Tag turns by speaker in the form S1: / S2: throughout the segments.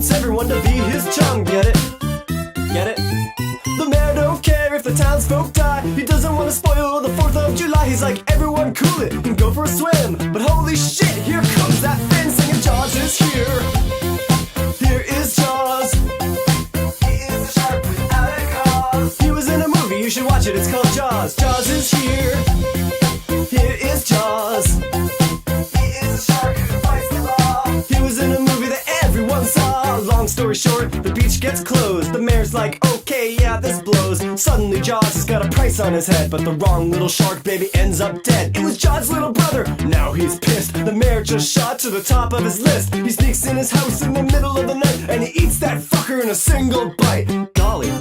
S1: wants everyone to be his chum. Get it? Get it? The mayor don't care if the townsfolk die. He doesn't want to spoil the 4th of July. He's like, everyone cool it and go for a swim. But holy shit, here comes that Finn singing Jaws is here. Here is Jaws. He is a shark without a cause. He was in a movie, you should watch it, it's called Jaws. Jaws is here. Here is Jaws. He is a shark who fights the law. He was in a movie that everyone saw. Long story short, the beach gets closed. The mayor's like, okay, yeah, this blows. Suddenly Jaws has got a price on his head, but the wrong little shark baby ends up dead. It was Jaws' little brother. Now he's pissed. The mayor just shot to the top of his list. He sneaks in his house in the middle of the night, and he eats that fucker in a single bite. Golly.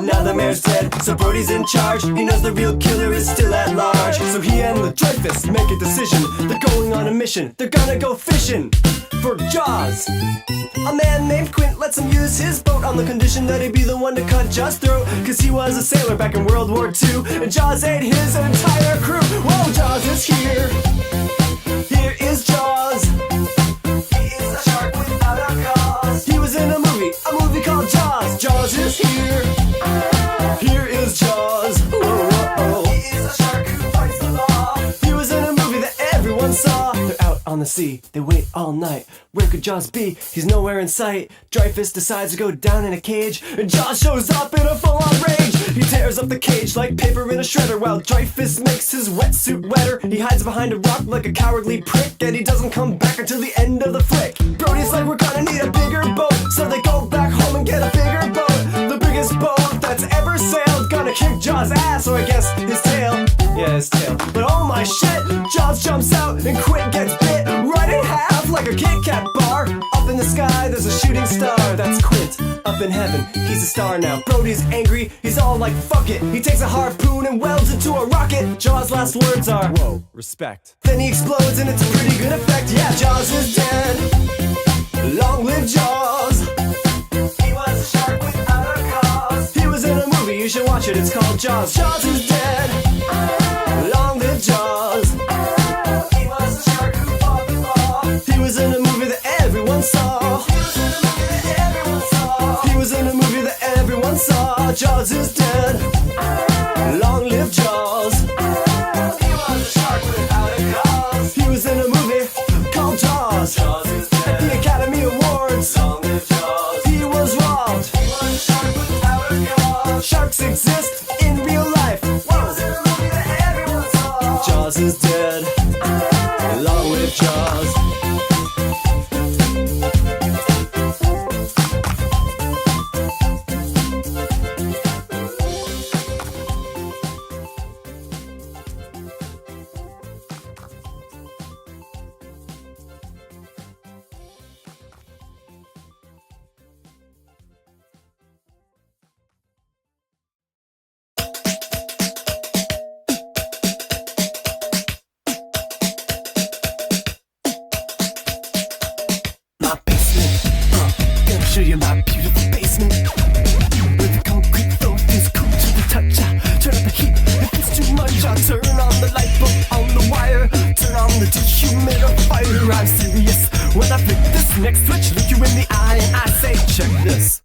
S1: Now the mayor's dead, so Brody's in charge. He knows the real killer is still at large. So he and the Dreyfus make a decision. They're going on a mission. They're gonna go fishing for Jaws. A man named Quint lets him use his boat on the condition that he'd be the one to cut Jaws' throat. Cause he was a sailor back in World War II, and Jaws ate his entire crew. Whoa, Jaws is here. Here is Jaws. He is a shark without a cause. He was in a movie called Jaws. Jaws is here. Here is Jaws. Oh, oh, oh. He is a shark who fights the law. He was in a movie that everyone saw. They're out on the sea, they wait all night. Where could Jaws be? He's nowhere in sight. Dreyfus decides to go down in a cage, and Jaws shows up in a full-on rage. He tears up the cage like paper in a shredder, while Dreyfus makes his wetsuit wetter. He hides behind a rock like a cowardly prick, and he doesn't come back until the end of the flick. Brody's like, we're gonna need a bigger boat, so they go back home and get a bigger boat. The biggest boat that's ever sailed, gonna kick Jaws' ass, or I guess his tail. Yeah, his tail. But oh my shit, Jaws jumps out and Quint gets bit right in half like a Kit Kat bar. Up in the sky, there's a shooting star. That's Quint. Up in heaven, he's a star now. Brody's angry, he's all like, fuck it. He takes a harpoon and welds it to a rocket. Jaws' last words are, whoa, respect. Then he explodes and it's a pretty good effect. Yeah, Jaws is dead. Long live Jaws. He was a shark without a cause. He was in a movie, you should watch it, it's called Jaws. Jaws is dead. Long live Jaws. He was a shark who fought the law. He was in a movie that everyone saw. He was in a movie that everyone saw. Jaws is dead. Long live Jaws. He was a shark without a cause. He was in a movie called Jaws. Jaws is dead. At the Academy Awards. Long live Jaws. He was robbed. He was a shark without a cause. Sharks exist in real life. Whoa. He was in a movie that everyone saw. Jaws is dead. Long live Jaws. Show you my beautiful basement, where the concrete floor is cool to the touch. I turn up the heat if it's too much. I turn on the light bulb on the wire, turn on the dehumidifier. I'm serious when I flick this next switch, look you in the eye and I say, check this.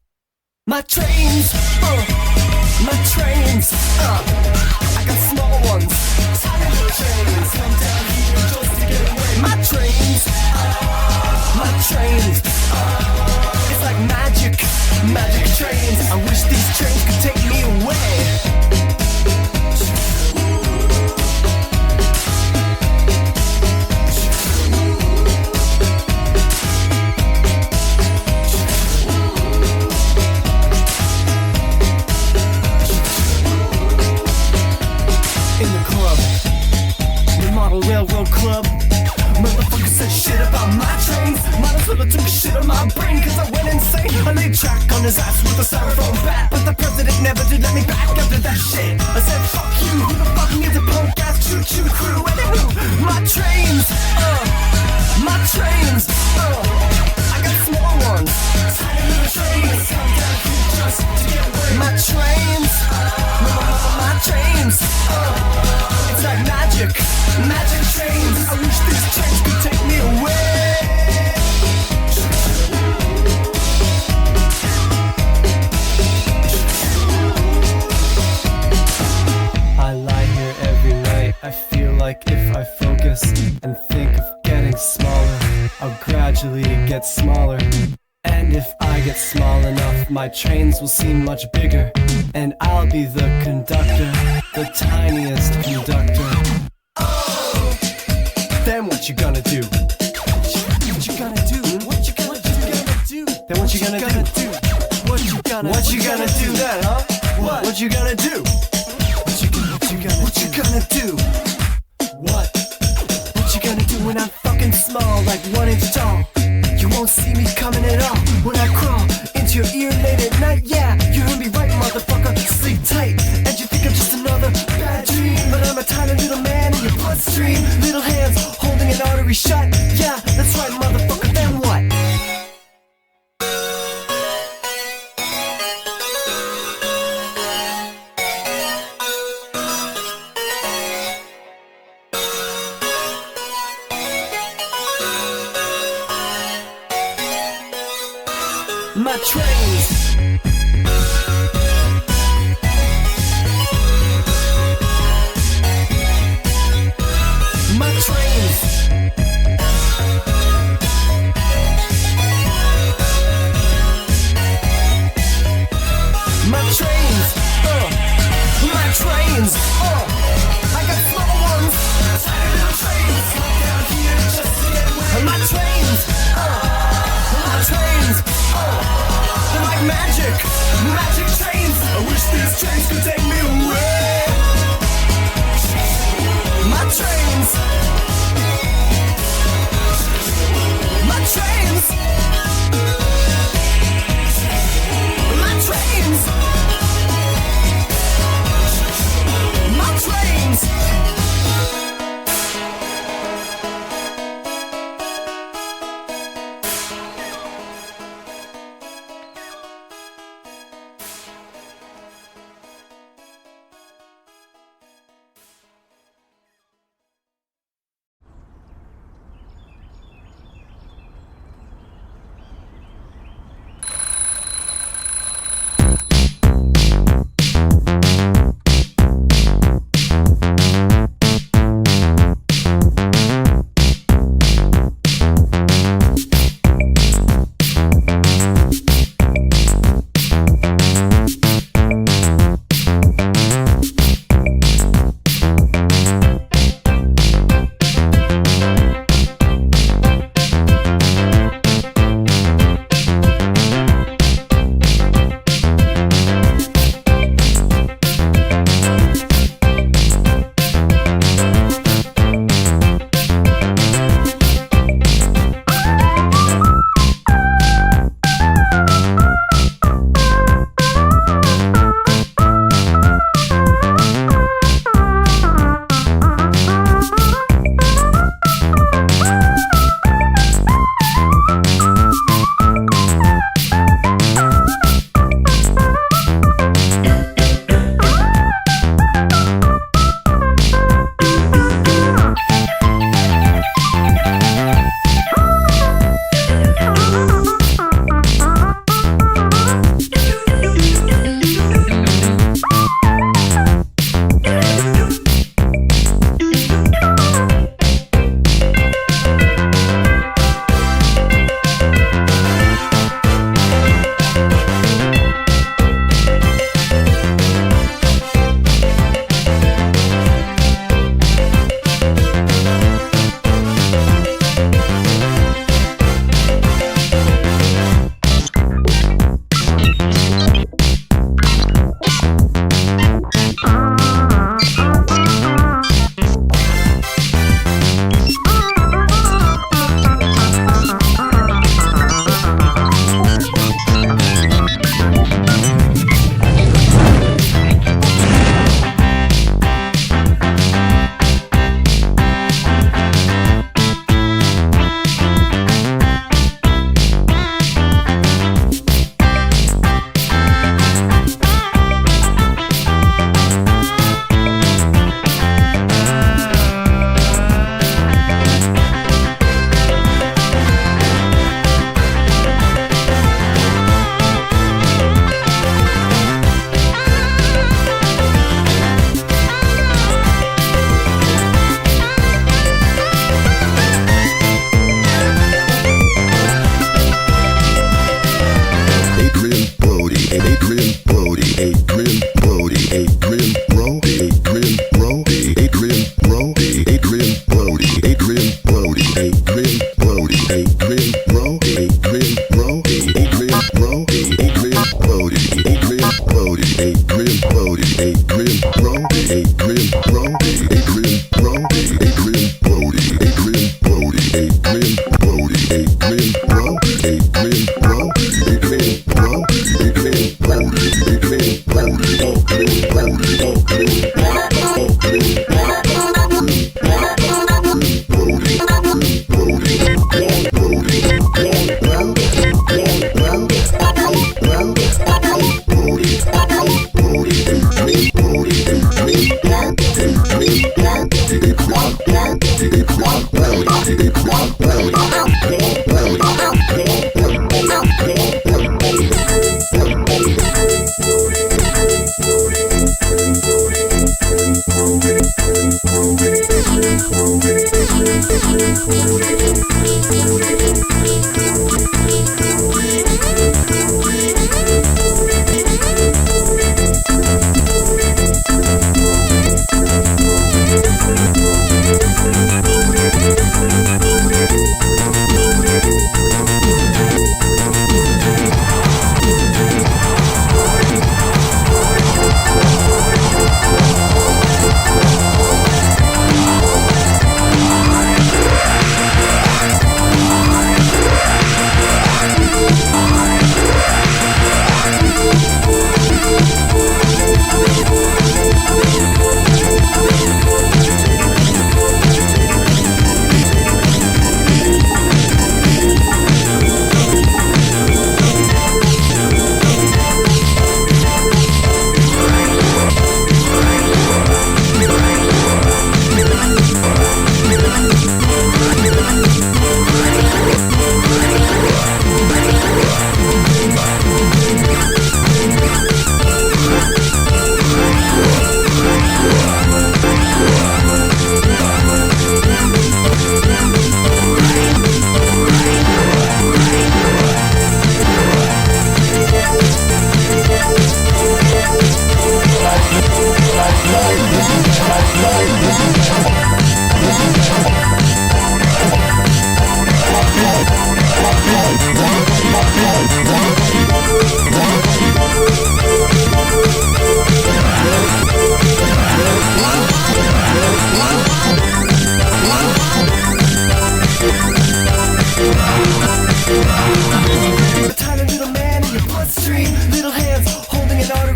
S1: My trains, my trains, I got small ones, tiny little trains, come down here just to get away. My trains, my trains, it's like magic, magic trains. I wish these trains could take me away. In the club, the Model Railroad Club, motherfuckers said shit about my trains. Might as well have took a shit on my brain, cause I went insane. I laid track on his ass with a styrofoam bat, but the president never did let me back after that shit. I said fuck you, who the fuck needs a punk ass choo-choo crew? Anywho, my trains, my trains, I got small ones, tiny little trains, come down here just to get away. My trains, my trains, it's like getting smaller, I'll gradually get smaller. And if I get small enough, my trains will seem much bigger, and I'll be the conductor, the tiniest conductor. Oh! Then what you gonna do? What you gonna do? What you gonna do? Then what you gonna do? What you gonna do then, huh? What you gonna do? What you gonna do? What you gonna do when I'm fucking small, like 1 inch tall? You won't see me coming at all when I crawl into your ear late at night. Yeah, you heard me right, motherfucker. Sleep tight, and you think I'm just another bad dream, but I'm a tiny little man in your bloodstream. Little hands holding an artery shut. Yeah, that's right, motherfucker. Then what? My trains. My trains. My trains. My trains. I got small ones. Tiny little trains. Come down here just to get away. My trains. My trains. They're like magic trains. I wish these trains could take me away. My trains. My trains. My trains. My trains.
S2: Brody, Adrian Brody, Adrian Brody, Adrian Brody, Adrian Brody, Adrian Brody, Adrian Brody, Adrian Brody, Adrian Brody, Adrian Brody, Adrian Brody, Adrian Brody, Adrian Brody, Adrian Brody, Adrian Brody, Adrian Brody, Adrian Brody, Adrian Brody, Adrian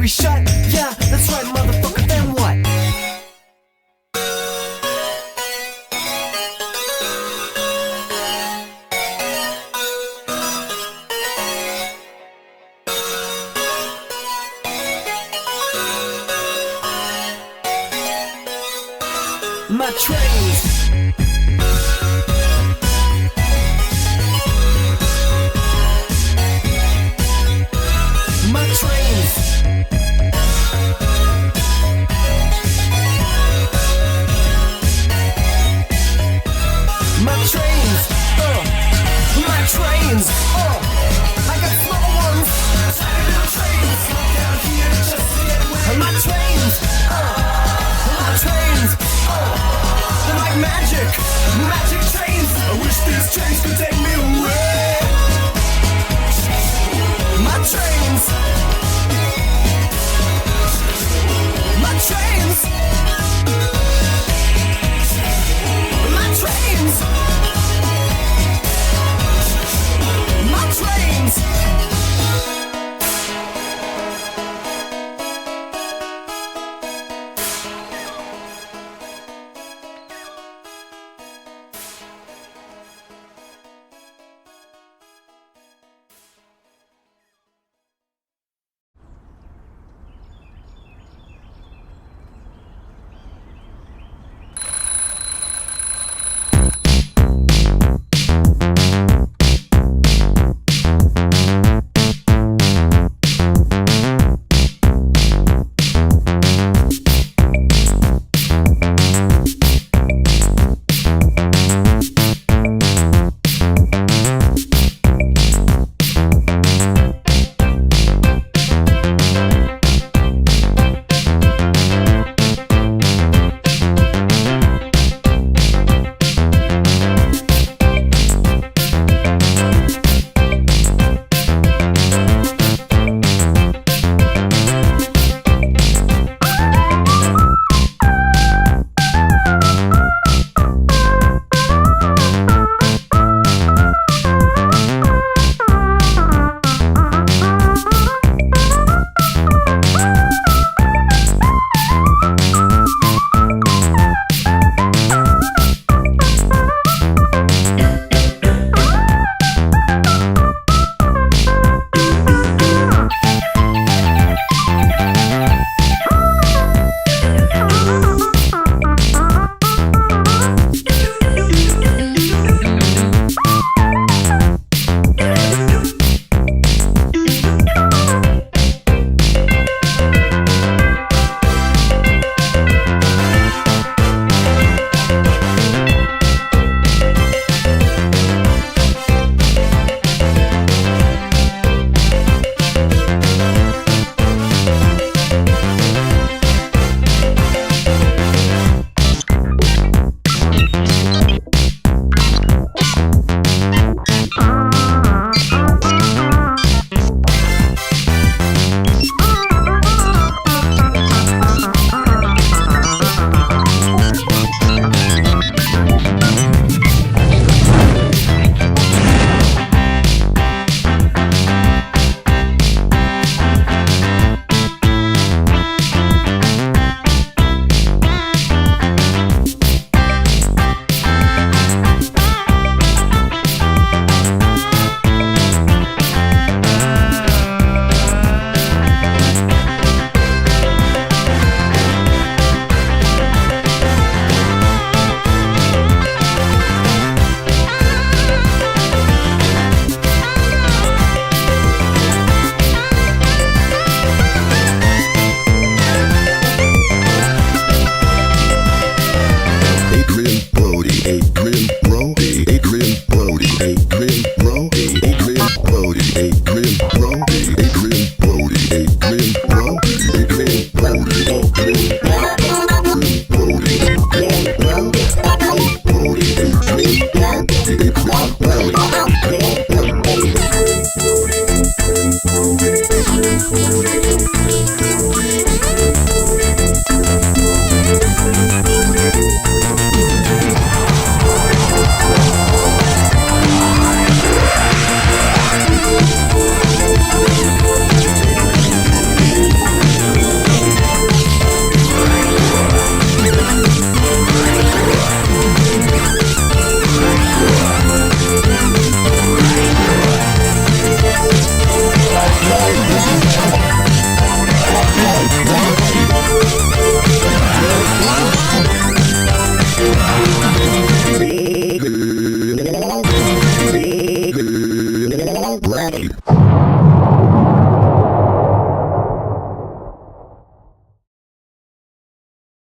S1: Shut, yeah, that's right, motherfucker, then what? My trains. My trains. My trains, my trains, I got small ones, tiny little trains, down here just to get away. My trains, they're like magic trains. I wish these trains could take